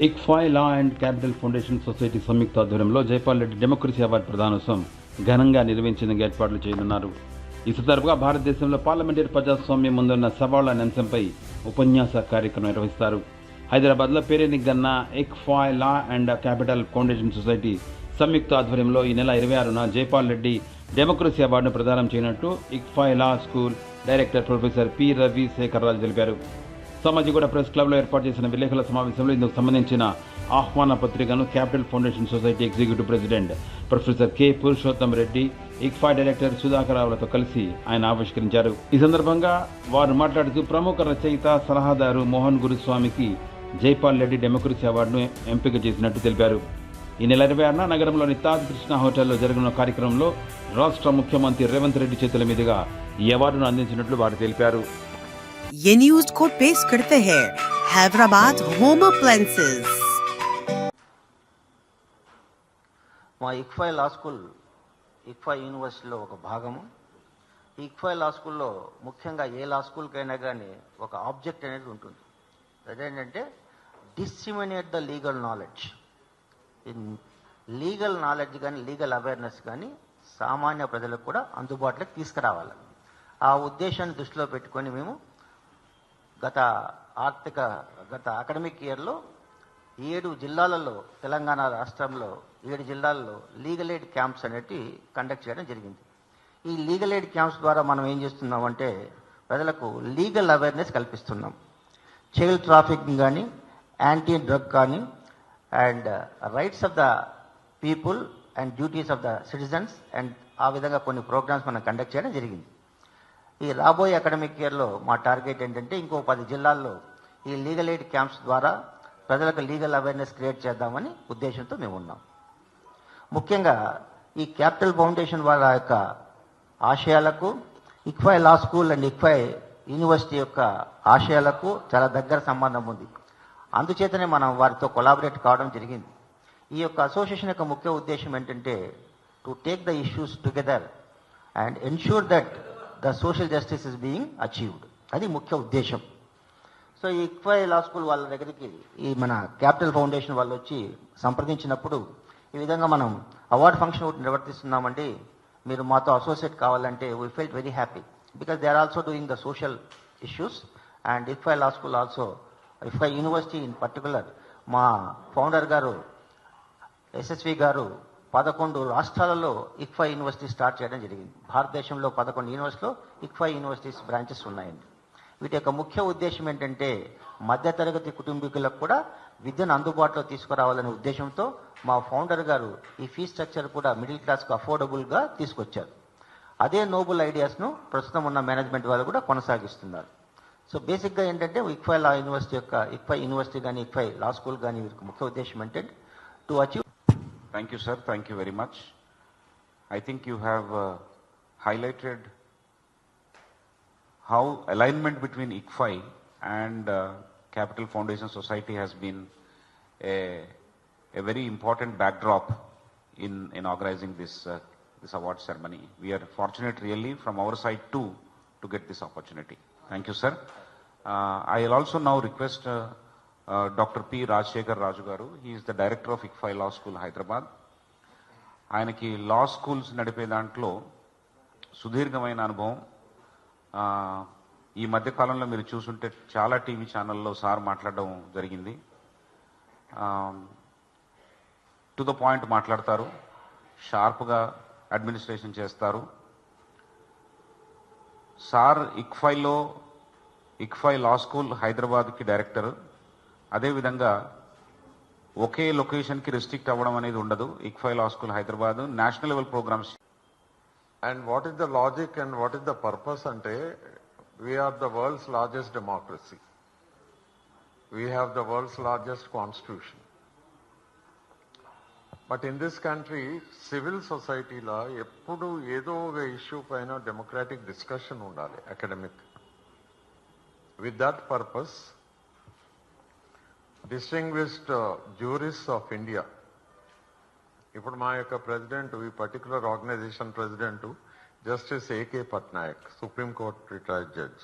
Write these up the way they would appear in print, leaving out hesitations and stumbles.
ICFAI law and capital foundation society సంయుక్త ఆధ్వర్యంలో Jaipal Reddy democracy award ప్రదానోత్సవం ఘనంగా నిర్వహించేందుకు ఏర్పాట్లు చేయనున్నారు. ఈ సందర్భంగా భారతదేశంలో పార్లమెంటరీ ప్రజాస్వామ్యం ముందున్న సవాళ్ల అనే అంశంపై ఉపన్యాస కార్యక్రమం నిర్వహిస్తారు. హైదరాబాద్లో పేరేని గన్న ICFAI law and capital foundation society సంయుక్త ఆధ్వర్యంలో ఈ నెల 26న జైపాల్ రెడ్డి డెమోక్రసీ అవార్డును ప్రదానం చేయనున్నట్టు ICFAI law school director professor P Ravi Shekar Raju తెలిపారు. సమాజిగూడ ప్రెస్ క్లబ్లో ఏర్పాటు చేసిన విలేకరుల సమావేశంలో ఇందుకు సంబంధించిన ఆహ్వాన పత్రికను capital foundation society executive president professor K Purushottam Reddy, ICFAI director Sudhakar రావులతో కలిసి ఆయన ఆవిష్కరించారు. ఈ సందర్భంగా వారు మాట్లాడుతూ ప్రముఖ రచయిత, సలహాదారు మోహన్ గురుస్వామికి జైపాల్ రెడ్డి డెమోక్రసీ అవార్డును ఎంపిక చేసినట్టు తెలిపారు. ఈ నెల 26న నగరంలోని తాజ్ కృష్ణ హోటల్లో జరగనున్న కార్యక్రమంలో రాష్ట్ర ముఖ్యమంత్రి రేవంత్ రెడ్డి చేతుల మీదుగా ఈ అవార్డును అందించినట్లు వారు తెలిపారు. ये न्यूज को पेश करते हैं हैदराबाद होम अप्लायंसेस। మా ఇక్ఫై లా స్కూల్ ఇక్ఫై యూనివర్సిటీలో ఒక భాగము. ఇక్ఫై లా స్కూల్లో ముఖ్యంగా ఏ లా స్కూల్కైనా కానీ ఒక ఆబ్జెక్ట్ అనేది ఉంటుంది. అదేంటంటే disseminate the legal knowledge. Legal knowledge కానీ లీగల్ అవేర్నెస్ కానీ సామాన్య ప్రజలకు కూడా అందుబాటులోకి తీసుకురావాలి. ఆ ఉద్దేశాన్ని దృష్టిలో పెట్టుకొని మేము గత అకాడమిక్ ఇయర్లో 7 జిల్లాలలో, తెలంగాణ రాష్ట్రంలో 7 జిల్లాల్లో లీగల్ ఎయిడ్ క్యాంప్స్ అనేవి కండక్ట్ చేయడం జరిగింది. ఈ లీగల్ ఎయిడ్ క్యాంప్స్ ద్వారా మనం ఏం చేస్తున్నామంటే ప్రజలకు లీగల్ అవేర్నెస్ కల్పిస్తున్నాం. చైల్డ్ ట్రాఫికింగ్ కానీ, యాంటీ డ్రగ్ కానీ, and rights of the people and duties of the citizens, and ఆ విధంగా కొన్ని ప్రోగ్రామ్స్ మనం కండక్ట్ చేయడం జరిగింది. ఈ రాబోయే అకాడమిక్ ఇయర్లో మా టార్గెట్ ఏంటంటే ఇంకో 10 జిల్లాల్లో ఈ లీగల్ ఎయిడ్ క్యాంప్స్ ద్వారా ప్రజలకు లీగల్ అవేర్నెస్ క్రియేట్ చేద్దామని ఉద్దేశంతో మేము ఉన్నాం. ముఖ్యంగా ఈ క్యాపిటల్ ఫౌండేషన్ వాళ్ళ యొక్క ఆశయాలకు, ICFAI law school and ICFAI university యొక్క ఆశయాలకు చాలా దగ్గర సంబంధం ఉంది. అందుచేతనే మనం వారితో కొలాబరేట్ కావడం జరిగింది. ఈ యొక్క అసోసియేషన్ యొక్క ముఖ్య ఉద్దేశం ఏంటంటే to take the issues together and ensure that the social justice is being achieved. అది ముఖ్య ఉద్దేశం. సో ఈ ఇక్ఫై లా స్కూల్ వాళ్ళ దగ్గరికి ఈ మన క్యాపిటల్ ఫౌండేషన్ వాళ్ళు వచ్చి సంప్రదించినప్పుడు ఈ విధంగా మనం అవార్డ్ ఫంక్షన్ ఒకటి నిర్వర్తిస్తున్నామండి, మీరు మాతో అసోసియేట్ కావాలంటే we felt very happy because they are also doing the social issues. And ICFAI law school also, ICFAI university in particular, మా ఫౌండర్ గారు ఎస్ఎస్వి గారు 11 రాష్ట్రాలలో ఇక్ఫై యూనివర్సిటీ స్టార్ట్ చేయడం జరిగింది. భారతదేశంలో 11 యూనివర్సిటీలో ఇక్ఫై యూనివర్సిటీస్ బ్రాంచెస్ ఉన్నాయండి. వీటి యొక్క ముఖ్య ఉద్దేశం ఏంటంటే మధ్యతరగతి కుటుంబీకులకు కూడా విద్యను అందుబాటులో తీసుకురావాలనే ఉద్దేశంతో మా ఫౌండర్ గారు ఈ ఫీ స్ట్రక్చర్ కూడా మిడిల్ క్లాస్కు అఫోర్డబుల్గా తీసుకొచ్చారు. అదే నోబుల్ ఐడియాస్ను ప్రస్తుతం ఉన్న మేనేజ్మెంట్ వాళ్ళు కూడా కొనసాగిస్తున్నారు. సో బేసిక్గా ఏంటంటే ఇక్ఫై లా యూనివర్సిటీ యొక్క ఇక్ఫై యూనివర్సిటీ కానీ ఇక్ఫై లా స్కూల్ కానీ వీరికి ముఖ్య ఉద్దేశం ఏంటంటే to achieve. Thank you, sir. Thank you very much. I think you have highlighted how alignment between ICFI and Capital Foundation Society has been a very important backdrop in organizing this award ceremony. We are fortunate really from our side too to get this opportunity. Thank you, sir. I will also now request doctor P Rajasekhar Raju గారు. He is the director of ICFAI law school Hyderabad. ఆయనకి law schools నడిపే దాంట్లో సుదీర్ఘమైన అనుభవం. ఈ మధ్యకాలంలో మీరు చూసుంటే చాలా టీవీ ఛానల్లో సార్ మాట్లాడడం జరిగింది. టు ద పాయింట్ మాట్లాడతారు, షార్ప్గా అడ్మినిస్ట్రేషన్ చేస్తారు. సార్ ఇక్ఫై లా స్కూల్ హైదరాబాద్కి డైరెక్టర్. అదేవిధంగా ఒకే లొకేషన్కి రెస్ట్రిక్ట్ అవ్వడం అనేది ఉండదు. ICFAI law school Hyderabad national level programmes. And what is the logic and what is the purpose అంటే we are the world's largest democracy, we have the world's largest constitution. But in this country civil సొసైటీలో ఎప్పుడు ఏదో ఒక issue పైన democratic discussion ఉండాలి, academic. With that purpose distinguished jurists of India. ఇప్పుడు మా యొక్క ప్రెసిడెంట్, ఈ particular organisation president justice A.K. Patnaik, Supreme Court retired judge.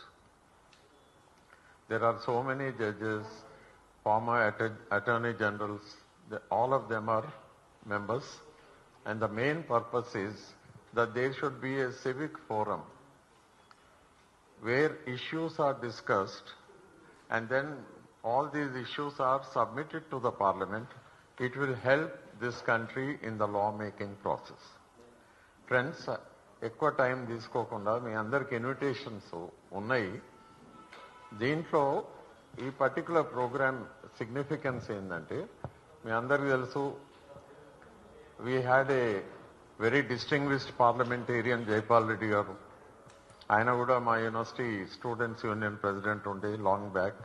There are so many judges, former attorney generals, all of them are members. And the main purpose is that there should be a civic forum where issues are discussed and then all these issues are submitted to the parliament. It will help this country in the lawmaking process. Friends, ఎక్కువ time తీసుకోకుండా మీ అందరికి invitations ఉన్నాయి. దీంట్లో ఈ particular programme significance ఏంటంటే మీ అందరికీ తెలుసు, we had a very distinguished parliamentarian Jaipal Reddy గారు. ఆయన కూడా మా యూనివర్సిటీ స్టూడెంట్స్ యూనియన్ ప్రెసిడెంట్ ఉండే లాంగ్ బ్యాక్,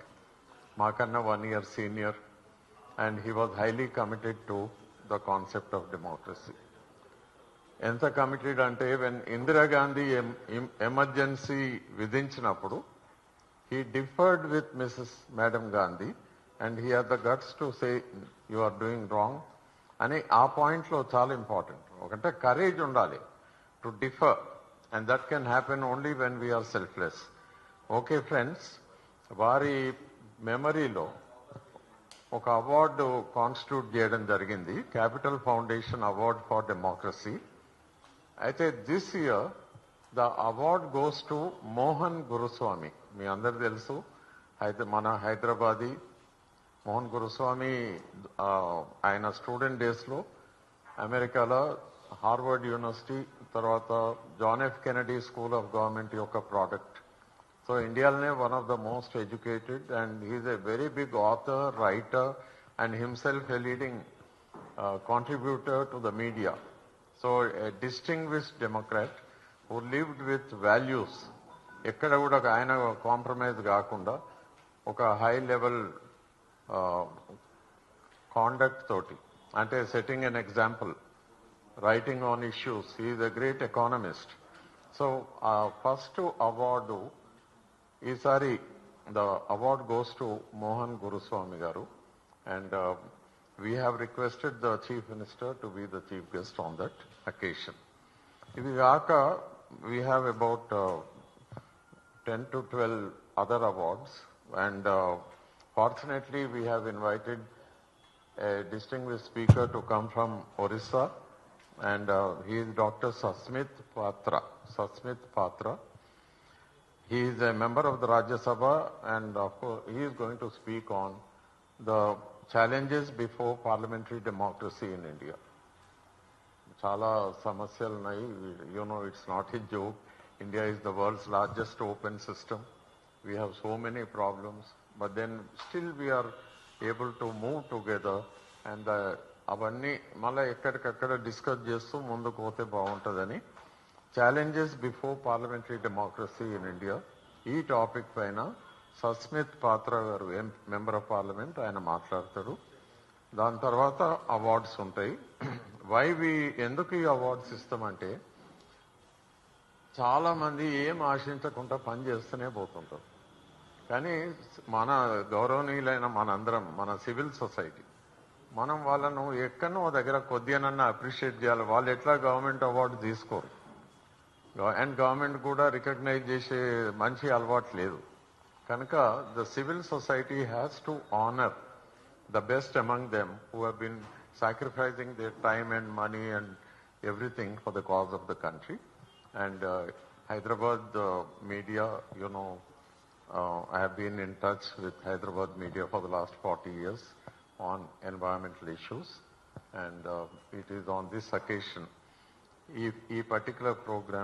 మాకన్నా 1 year senior, and he was highly committed to the concept of democracy. ఎంత కమిటెడ్ అంటే when Indira Gandhi emergency విధించినప్పుడు he differed with Mrs. Madam Gandhi and he had the guts to say you are doing wrong అని ఆ పాయింట్లో చాలా important. ఒకటే courage ఉండాలి to differ, and that can happen only when we are selfless. Okay friends, వారి మెమరీలో ఒక award constitute చేయడం జరిగింది, capital foundation award for democracy. అయితే this year the award goes to Mohan Guruswamy. మీ అందరు తెలుసు, మన హైదరాబాదీ మోహన్ గురుస్వామి. ఆయన స్టూడెంట్ డేస్లో అమెరికాలో హార్వర్డ్ యూనివర్సిటీ, తర్వాత John F Kennedy school of government యొక్క ప్రోడక్ట్. సో ఇండియాలోనే one of the most educated and he is a very big author, writer and himself a leading contributor to the media. So a distinguished democrat who lived with values. ఎక్కడ కూడా ఆయన compromise కాకుండా ఒక high level conduct తోటి, అంటే setting an example, writing on issues. He is a great economist. So first award ఈసారి the award goes to Mohan Guruswamy garu, and we have requested the chief minister to be the chief guest on that occasion. ఇది కాక we have about 10 to 12 other awards, and fortunately we have invited a distinguished speaker to come from Orissa, and he is Dr. Sasmit Patra. He is a member of the Rajya Sabha, and of course he is going to speak on the challenges before parliamentary democracy in India. Chala samasyalu unnai, you know, it's not a joke. India is the world's largest open system. We have so many problems, but then still we are able to move together, and avanni mala ekkadikakkada discuss chestu munduku pote baaguntadani. Challenges before parliamentary democracy in India, ee topic paina Sasmit Patra garu member of parliament ayana maatladtaru. దాని తర్వాత awards ఉంటాయి. Why we ఎందుకు ఈ awards ఇస్తామంటే, చాలా మంది ఏం ఆశించకుండా పని చేస్తూనే పోతుంటారు. కానీ మన గౌరవనీయులైన మనందరం, మన సివిల్ సొసైటీ, మనం వాళ్ళను ఎక్కడో దగ్గర కొద్దిగానన్నా అప్రిషియేట్ చేయాలి. వాళ్ళు ఎట్లా గవర్నమెంట్ అవార్డు తీసుకోరు, అండ్ గవర్నమెంట్ కూడా రికగ్నైజ్ చేసే మంచి అలవాటు లేదు. కనుక the civil society has to honour the best among them who have been sacrificing their time and money and everything for the cause of the country. And Hyderabad media, you know, I have been in touch with Hyderabad media for the last 40 years on environmental issues, and it is on this occasion, if a particular program